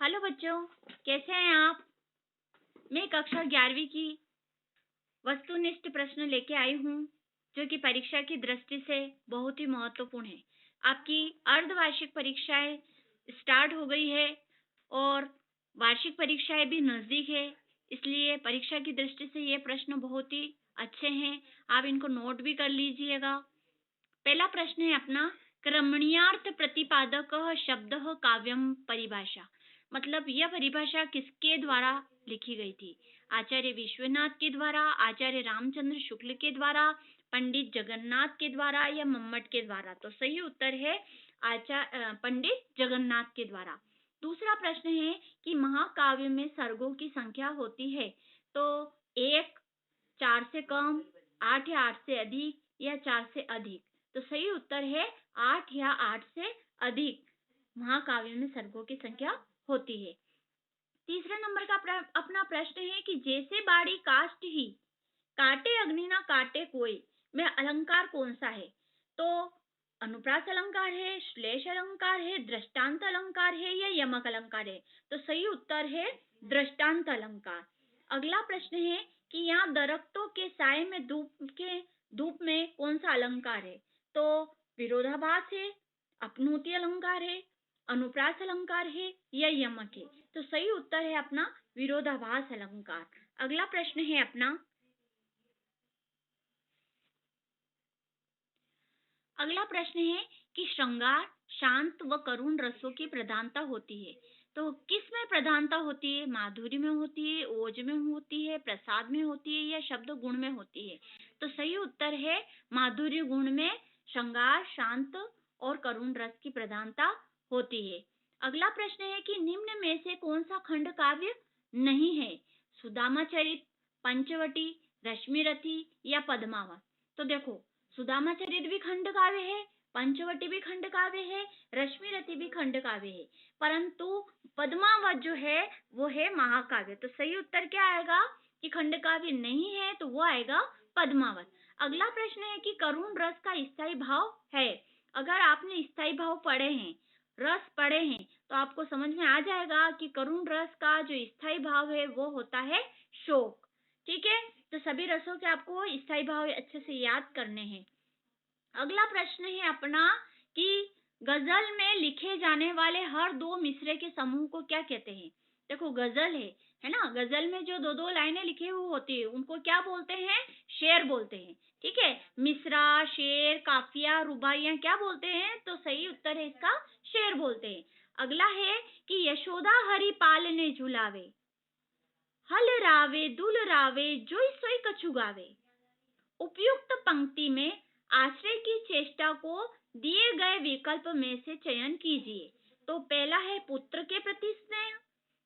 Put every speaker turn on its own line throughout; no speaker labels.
Hello बच्चों, कैसे हैं आप। मैं कक्षा 11वीं की वस्तुनिष्ठ प्रश्न लेके आई हूँ जो कि परीक्षा की दृष्टि से बहुत ही महत्वपूर्ण है। आपकी अर्धवार्षिक परीक्षाएं स्टार्ट हो गई है और वार्षिक परीक्षाएं भी नजदीक है, इसलिए परीक्षा की दृष्टि से ये प्रश्न बहुत ही अच्छे हैं। आप इनको नोट भी कर लीजिएगा। पहला प्रश्न है अपना, क्रमणीयार्थ प्रतिपादक शब्द काव्यम परिभाषा। मतलब यह परिभाषा किसके द्वारा लिखी गई थी? आचार्य विश्वनाथ के द्वारा, आचार्य रामचंद्र शुक्ल के द्वारा, पंडित जगन्नाथ के द्वारा या मम्मट के द्वारा? तो सही उत्तर है पंडित जगन्नाथ के द्वारा। दूसरा प्रश्न है कि महाकाव्य में सर्गों की संख्या होती है तो 1, 4 से कम, 8 या 8 से अधिक या 4 से अधिक? तो सही उत्तर है 8 या 8 से अधिक महाकाव्य में सर्गों की संख्या होती है। तीसरे नंबर का अपना प्रश्न है कि जैसे बाड़ी काष्ठ ही काटे अग्नि ना काटे कोई में अलंकार कौन सा है? तो अनुप्रास अलंकार है, श्लेष अलंकार है, दृष्टांत अलंकार है या यमक अलंकार है? तो सही उत्तर है दृष्टांत अलंकार। अगला प्रश्न है कि यहाँ दरख्तों के साए में धूप में कौन सा अलंकार है? तो विरोधाभास है, अपनौती अलंकार है, अनुप्रास अलंकार है या यमक है? तो सही उत्तर है अपना विरोधाभास अलंकार। अगला प्रश्न है अपना, अगला प्रश्न है कि श्रृंगार, शांत व करुण रसों की प्रधानता होती है तो किस में प्रधानता होती है? माधुर्य में होती है, ओज में होती है, प्रसाद में होती है या शब्द गुण में होती है? तो सही उत्तर है माधुर्य गुण में श्रृंगार, शांत और करुण रस की प्रधानता होती है। अगला प्रश्न है कि निम्न में से कौन सा खंड काव्य नहीं है? सुदामा चरित, पंचवटी, रश्मिरथी या पद्मावत? तो देखो, सुदामा चरित भी खंड काव्य है, पंचवटी भी खंड काव्य है, रश्मिरथी भी खंड काव्य है, परंतु पद्मावत जो है वो है महाकाव्य। तो सही उत्तर क्या आएगा कि खंड काव्य नहीं है? तो वो आएगा पद्मावत। अगला प्रश्न है कि करुण रस का स्थायी भाव है। अगर आपने स्थायी भाव पढ़े हैं, रस पढ़े हैं, तो आपको समझ में आ जाएगा कि करुण रस का जो स्थायी भाव है वो होता है शोक। ठीक है, तो सभी रसों के आपको स्थायी भाव अच्छे से याद करने हैं। अगला प्रश्न है अपना कि गजल में लिखे जाने वाले हर दो मिसरे के समूह को क्या कहते हैं? देखो, गजल है ना, गजल में जो दो दो लाइनें लिखी हुई होती है उनको क्या बोलते हैं? शेर बोलते हैं। ठीक है, मिसरा, शेर, काफिया, रुबाइयां क्या बोलते हैं? तो सही उत्तर है इसका शेर बोलते हैं। अगला है कि यशोदा हरि पाल ने झुलावे, हल रावे दुल रावे जोई सोई कछु गावे। उपयुक्त पंक्ति में आश्रय की चेष्टा को दिए गए विकल्प में से चयन कीजिए। तो पहला है पुत्र के प्रति स्नेह,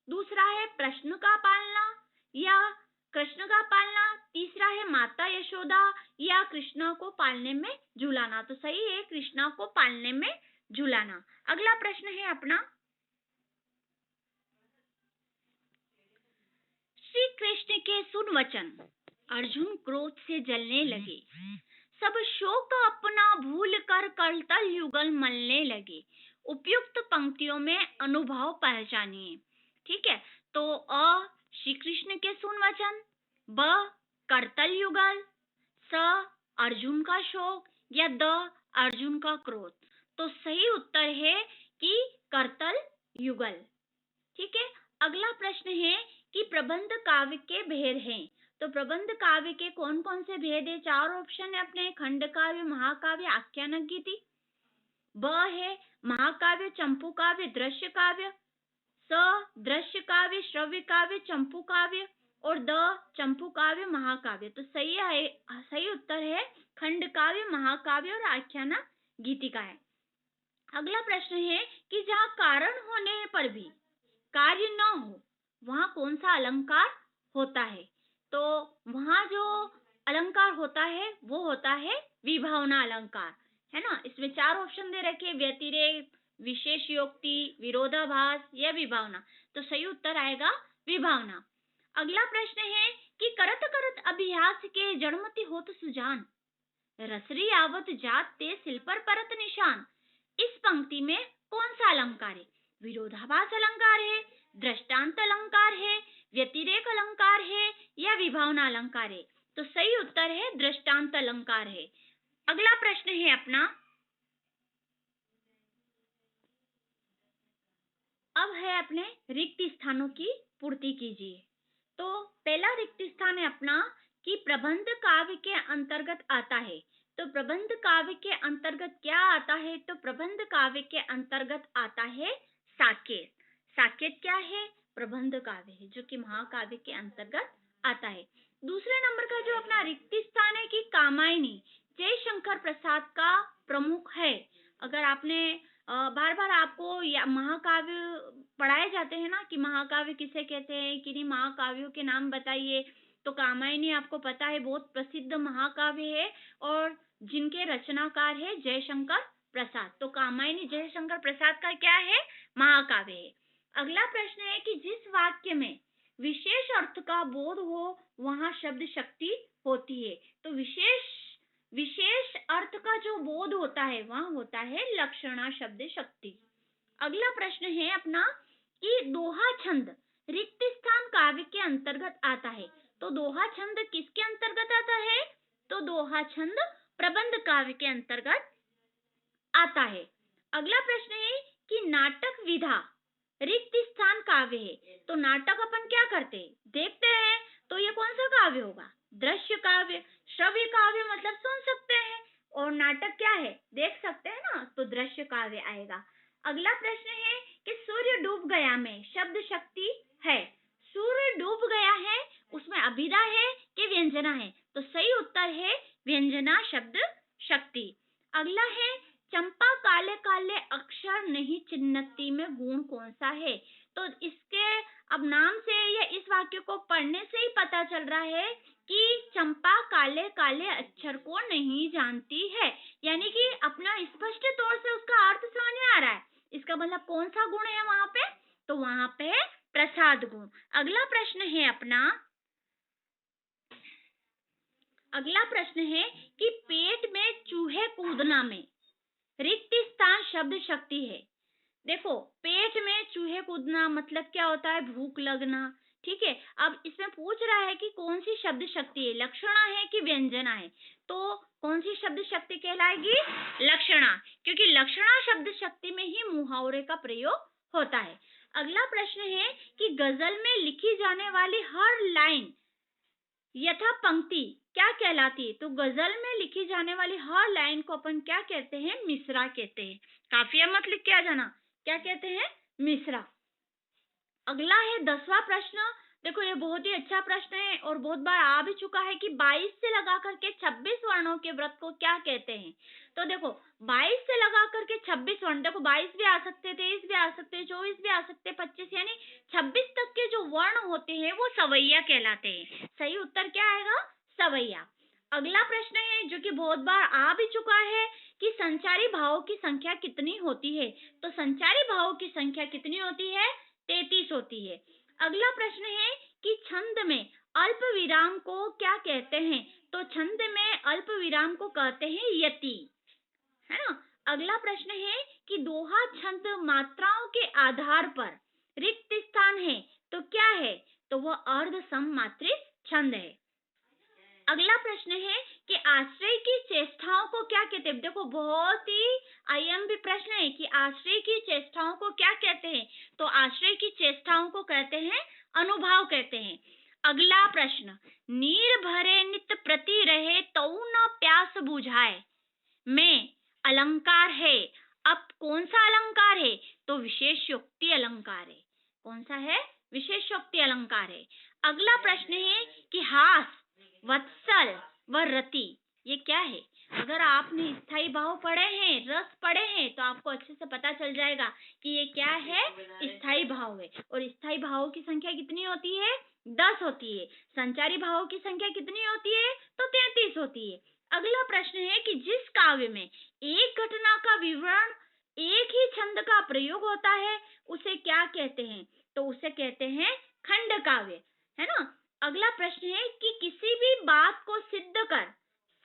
दूसरा है प्रश्न का पालना या कृष्ण का पालना, तीसरा है माता यशोदा या कृष्णा को पालने में झुलाना। तो सही है कृष्णा को पालने में झुलाना। अगला प्रश्न है अपना, श्री कृष्ण के सुन वचन, अर्जुन क्रोध से जलने लगे, सब शोक अपना भूल कर करतल युगल मलने लगे। उपयुक्त पंक्तियों में अनुभव पहचानिए। ठीक है, तो अ श्री कृष्ण के सुन वचन, ब करतल युगल, स अर्जुन का शोक या द अर्जुन का क्रोध? तो सही उत्तर है कि करतल युगल। ठीक है, अगला प्रश्न है कि प्रबंध काव्य के भेद हैं। तो प्रबंध काव्य के कौन कौन से भेद है? 4 ऑप्शन है अपने, खंड काव्य, महाकाव्य, आख्यानक गीति। ब है महाकाव्य, चंपू काव्य, दृश्य काव्य। स दृश्य काव्य, श्रव्य काव्य, चंपू काव्य। और द चंपू काव्य, महाकाव्य। तो सही उत्तर है खंड काव्य, महाकाव्य और आख्यानक गीतिका है। अगला प्रश्न है कि जहाँ कारण होने पर भी कार्य न हो वहां कौन सा अलंकार होता है? तो वहां जो अलंकार होता है वो होता है विभावना अलंकार, है ना। इसमें 4 ऑप्शन दे रखे, व्यतिरेक, विशेषयोक्ति, विरोधाभास या विभावना। तो सही उत्तर आएगा विभावना। अगला प्रश्न है कि करत करत अभ्यास के जड़मति होत सुजान, रसरी आवत जात ते सिल पर परत निशान। इस पंक्ति में कौन सा अलंकार है? विरोधाभास अलंकार है, दृष्टांत अलंकार है, व्यतिरेक अलंकार है या विभावना अलंकार है? तो सही उत्तर है दृष्टांत अलंकार है। अगला प्रश्न है अपना, अब है अपने रिक्त स्थानों की पूर्ति कीजिए। तो पहला रिक्त स्थान है अपना कि प्रबंध काव्य के अंतर्गत आता है। तो प्रबंध काव्य के अंतर्गत क्या आता है? तो प्रबंध काव्य के अंतर्गत आता है साकेत। साकेत क्या है? प्रबंध काव्य है, जो कि महाकाव्य के अंतर्गत आता है। दूसरे नंबर का जो अपना रिक्त स्थान है कि कामायनी जयशंकर प्रसाद का प्रमुख है। अगर आपने बार बार आपको महाकाव्य पढ़ाए जाते हैं ना कि महाकाव्य किसे कहते हैं, किन्हीं महाकाव्यों के नाम बताइए, तो कामायनी आपको पता है बहुत प्रसिद्ध महाकाव्य है और जिनके रचनाकार है जयशंकर प्रसाद। तो कामायनी जयशंकर प्रसाद का क्या है? महाकाव्य है। अगला प्रश्न है कि जिस वाक्य में विशेष अर्थ का बोध हो वहां शब्द शक्ति होती है। तो विशेष अर्थ का जो बोध होता है वहां होता है लक्षणा शब्द शक्ति। अगला प्रश्न है अपना कि दोहा छंद रिक्त स्थान काव्य के अंतर्गत आता है। तो दोहा छंद किसके अंतर्गत आता है? तो दोहा छंद प्रबंध काव्य के अंतर्गत आता है। अगला प्रश्न है कि नाटक विधा रिक्त स्थान काव्य है। तो नाटक अपन क्या करते हैं? देखते हैं। तो ये कौन सा काव्य होगा? दृश्य काव्य। श्रव्य काव्य मतलब सुन सकते हैं, और नाटक क्या है? देख सकते हैं ना, तो दृश्य काव्य आएगा। अगला प्रश्न है कि सूर्य डूब गया में शब्द शक्ति है। सूर्य डूब गया है, उसमें अभिधा है कि व्यंजना है? तो सही उत्तर है व्यंजना शब्द शक्ति। अगला है चंपा काले काले अक्षर नहीं चिन्हती में गुण कौन सा है? तो इसके अब नाम से या इस वाक्य को पढ़ने से ही पता चल रहा है कि चंपा काले काले अक्षर को नहीं जानती है, यानी कि अपना स्पष्ट तौर से उसका अर्थ समझ में आ रहा है। इसका मतलब कौन सा गुण है वहां पे? तो वहां पे प्रसाद गुण। अगला प्रश्न है अपना, अगला प्रश्न है कि पेट में चूहे कूदना में रिक्त स्थान शब्द शक्ति है। देखो, पेट में चूहे कूदना मतलब क्या होता है? भूख लगना। ठीक है, अब इसमें पूछ रहा है कि कौन सी शब्द शक्ति है, लक्षणा है कि व्यंजना है? तो कौन सी शब्द शक्ति कहलाएगी? लक्षणा, क्योंकि लक्षणा शब्द शक्ति में ही मुहावरे का प्रयोग होता है। अगला प्रश्न है कि गजल में लिखी जाने वाली हर लाइन यथा पंक्ति क्या कहलाती है? तो गजल में लिखी जाने वाली हर लाइन को अपन क्या कहते हैं? मिसरा कहते हैं। काफिया मत लिख के आ जाना, क्या कहते हैं? मिसरा। अगला है 10वां प्रश्न। देखो, ये बहुत ही अच्छा प्रश्न है और बहुत बार आ भी चुका है कि 22 से लगा करके 26 वर्णों के व्रत को क्या कहते हैं? तो देखो, 22 से लगा करके 26 वर्ण, देखो 22 भी आ सकते, 23 भी आ सकते, 24 भी आ सकते, 25, यानी 26 तक के जो वर्ण होते हैं वो सवैया कहलाते हैं। सही उत्तर क्या आएगा? सवैया। अगला प्रश्न है जो कि बहुत बार आ भी चुका है कि संचारी भावों की संख्या कितनी होती है? तो संचारी भावों की संख्या कितनी होती है? 33 होती है। अगला प्रश्न है कि छंद में अल्प विराम को क्या कहते हैं? तो छंद में अल्प विराम को कहते हैं यति, है ना। अगला प्रश्न है कि दोहा छंद मात्राओं के आधार पर रिक्त स्थान है, तो क्या है? तो वह अर्ध सममात्रित छंद है। अगला प्रश्न है कि आश्रय की चेष्टाओं को क्या कहते हैं? देखो, बहुत ही आईएमपी प्रश्न है कि आश्रय की चेष्टाओं को क्या कहते हैं? तो आश्रय की चेष्टाओं को कहते हैं अनुभाव कहते हैं। अगला प्रश्न, नीर भरे नित प्रति रहे तऊ न प्यास बुझाए में अलंकार है। अब कौन सा अलंकार है? तो विशेषोक्ति अलंकार है। कौन सा है? विशेषोक्ति अलंकार है। अगला प्रश्न है कि हास, वत्सल व रति ये क्या है? अगर आपने स्थायी भाव पढ़े हैं, रस पढ़े हैं, तो आपको अच्छे से पता चल जाएगा कि ये क्या है? स्थायी भाव है। और स्थायी भावों की संख्या कितनी होती है? 10 होती है। संचारी भावों की संख्या कितनी होती है? तो 33 होती है। अगला प्रश्न है कि जिस काव्य में एक घटना का विवरण एक ही छंद का प्रयोग होता है उसे क्या कहते हैं? तो उसे कहते हैं खंड काव्य, है ना। अगला प्रश्न है कि किसी भी बात को सिद्ध कर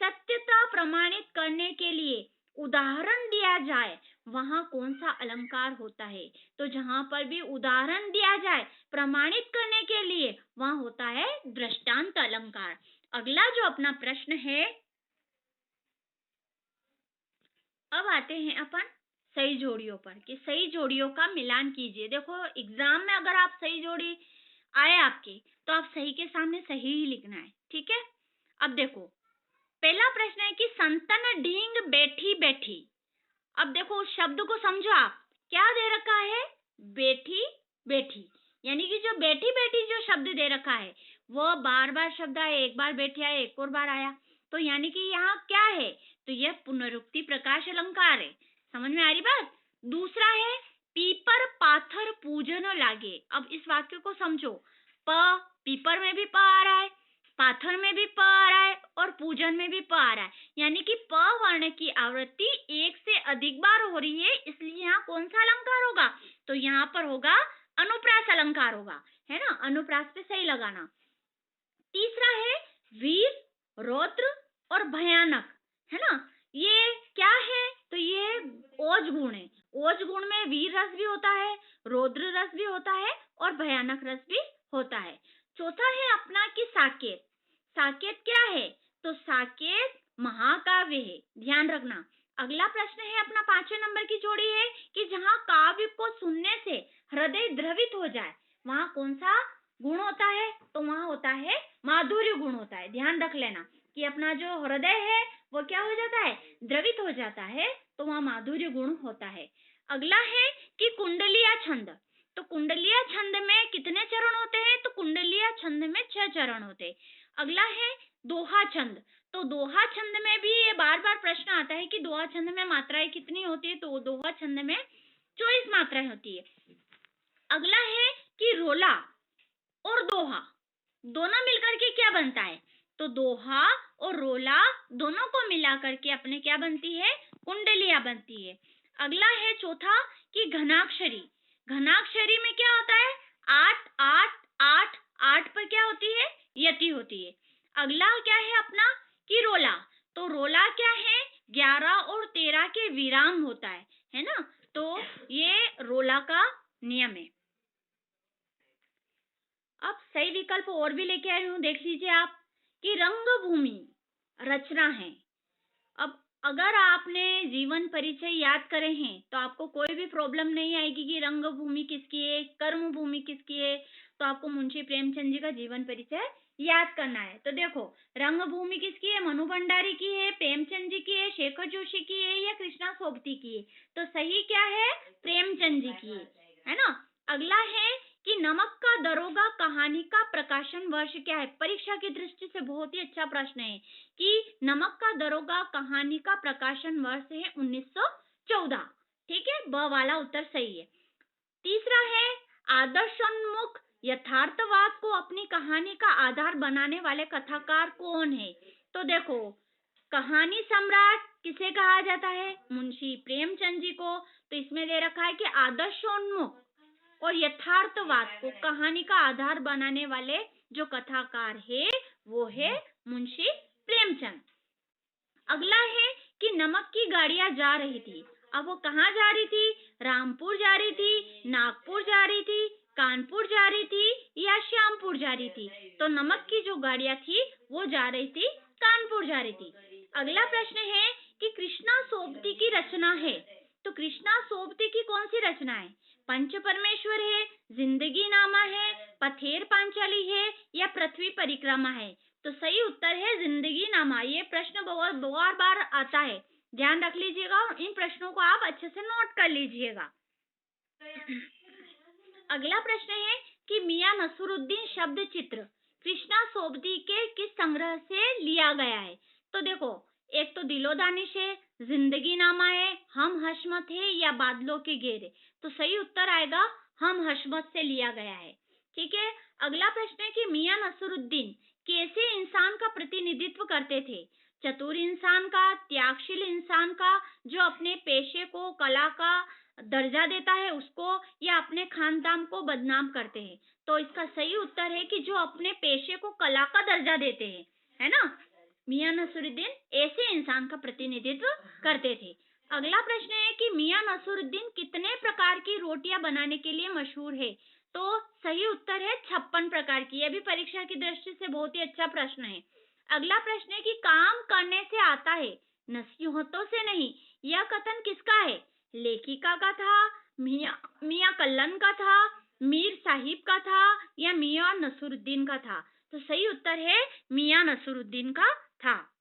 सत्यता प्रमाणित करने के लिए उदाहरण दिया जाए वहां कौन सा अलंकार होता है? तो जहां पर भी उदाहरण दिया जाए प्रमाणित करने के लिए, वहां होता है दृष्टांत अलंकार। अगला जो अपना प्रश्न है, अब आते हैं अपन सही जोड़ियों पर, कि सही जोड़ियों का मिलान कीजिए। देखो एग्जाम में अगर आप सही जोड़ी आए आपके, तो आप सही के सामने सही ही लिखना है, ठीक है। अब देखो पहला प्रश्न है कि संतन ढींग बैठी बैठी। अब देखो उस शब्द को समझो आप, क्या दे रखा है? बैठी बैठी, यानी कि जो बैठी बैठी जो शब्द दे रखा है वो बार बार शब्द आया, एक बार बैठी आया, एक और बार आया, तो यानी कि यहाँ क्या है? तो यह पुनरुक्ति प्रकाश अलंकार है। समझ में आ रही बात? दूसरा है पीपर पाथर पूजन लागे। अब इस वाक्य को समझो, प पीपर में भी प आ रहा है, पाथर में भी प आ रहा है और पूजन में भी प आ रहा है, यानी कि प वर्ण की आवृत्ति एक से अधिक बार हो रही है, इसलिए यहाँ कौन सा अलंकार होगा? तो यहाँ पर होगा अनुप्रास अलंकार होगा, है ना। अनुप्रास पे सही लगाना। तीसरा है वीर, रौद्र और भयानक, है ना। ये क्या है? तो ये ओज गुण है। ओज गुण में वीर रस भी होता है, रौद्र रस भी होता है और भयानक रस भी होता है। चौथा है अपना कि साकेत। साकेत क्या है? तो साकेत महाकाव्य है, ध्यान रखना। अगला प्रश्न है अपना 5वें नंबर की जोड़ी है कि जहां काव्य को सुनने से हृदय द्रवित हो जाए, वहां कौन सा गुण होता है? तो वहां होता है माधुर्य गुण होता है। ध्यान रख लेना कि अपना जो हृदय है वो क्या हो जाता है? द्रवित हो जाता है, तो वहां माधुर्य गुण होता है। अगला है कि कुंडलिया छंद। तो कुंडलिया छंद में कितने चरण होते हैं? तो कुंडलिया छंद में 6 चरण होते हैं। अगला है दोहा छंद। तो दोहा छंद में भी ये बार बार प्रश्न आता है कि दोहा छंद में मात्राएं कितनी होती है? तो दोहा छंद में 24 मात्राएं होती है। अगला है कि रोला और दोहा दोनों मिलकर के क्या बनता है? तो दोहा और रोला दोनों को मिला करके अपने क्या बनती है? कुंडलिया बनती है। अगला है चौथा कि घनाक्षरी। घनाक्षरी में क्या होता है? 8 8 8 8 पर क्या होती है? यति होती है। अगला क्या है अपना कि रोला। तो रोला क्या है? 11 और 13 के विराम होता है ना। तो ये रोला का नियम है। अब सही विकल्प और भी लेके आई हूं, देख लीजिए आप कि रंगभूमि रचना है। अब अगर आपने जीवन परिचय याद करे हैं तो आपको कोई भी प्रॉब्लम नहीं आएगी कि रंगभूमि किसकी है, कर्म भूमि किसकी है। तो आपको मुंशी प्रेमचंद जी का जीवन परिचय याद करना है। तो देखो रंगभूमि किसकी है? मनु भंडारी की है, प्रेमचंद जी की है, शेखर जोशी की है या कृष्णा सोबती की है? तो सही क्या है? प्रेमचंद जी की है ना। अगला है कि नमक का दरोगा कहानी का प्रकाशन वर्ष क्या है? परीक्षा की दृष्टि से बहुत ही अच्छा प्रश्न है कि नमक का दरोगा कहानी का प्रकाशन वर्ष है 1914। ठीक है, ब वाला उत्तर सही है। तीसरा है आदर्शोन्मुख यथार्थवाद को अपनी कहानी का आधार बनाने वाले कथाकार कौन है? तो देखो कहानी सम्राट किसे कहा जाता है? मुंशी प्रेमचंद जी को। तो इसमें दे रखा है कि आदर्शोन्मुख और यथार्थवाद को कहानी का आधार बनाने वाले जो कथाकार है वो है मुंशी प्रेमचंद। अगला है कि नमक की गाड़ियां जा रही थी। अब वो कहाँ जा रही थी? रामपुर जा रही थी, नागपुर जा रही थी, कानपुर जा रही थी या श्यामपुर जा रही थी? तो नमक की जो गाड़ियां थी वो जा रही थी कानपुर जा रही थी। अगला प्रश्न है कि कृष्णा सोबती की रचना है। तो कृष्णा सोबती की कौन सी रचना है? पंच परमेश्वर है, जिंदगी नामा है, पथेर पांचाली है या पृथ्वी परिक्रमा है? तो सही उत्तर है जिंदगी नामा। ये प्रश्न बहुत बार बार आता है, ध्यान रख लीजिएगा और इन प्रश्नों को आप अच्छे से नोट कर लीजिएगा। अगला प्रश्न है कि मियां नसरुद्दीन शब्द चित्र कृष्णा सोबती के किस संग्रह से लिया गया है? तो देखो एक तो दिलो दानिश है, जिंदगी नामा है, हम हशमत है या बादलों के घेरे? तो सही उत्तर आएगा हम हशमत से लिया गया है। ठीक है। अगला प्रश्न है कि मियां नसरुद्दीन कैसे इंसान का प्रतिनिधित्व करते थे? चतुर इंसान का, त्यागशील इंसान का, जो अपने पेशे को कला का दर्जा देता है उसको, या अपने खानदान को बदनाम करते हैं? तो इसका सही उत्तर है कि जो अपने पेशे को कला का दर्जा देते हैं, है ना। मियां नसरुद्दीन ऐसे इंसान का प्रतिनिधित्व करते थे। अगला प्रश्न है कि मियां नसरुद्दीन कितने प्रकार की रोटियां बनाने के लिए मशहूर है? तो सही उत्तर है 56 प्रकार की। यह भी परीक्षा की दृष्टि से बहुत ही अच्छा प्रश्न है। अगला प्रश्न है कि काम करने से आता है, नसीहतों से नहीं। यह कथन किसका है? लेखिका का था, मियां मियां कल्लन का था, मीर साहिब का था, या मियां नसरुद्दीन का था? तो सही उत्तर है मियां नसरुद्दीन का था।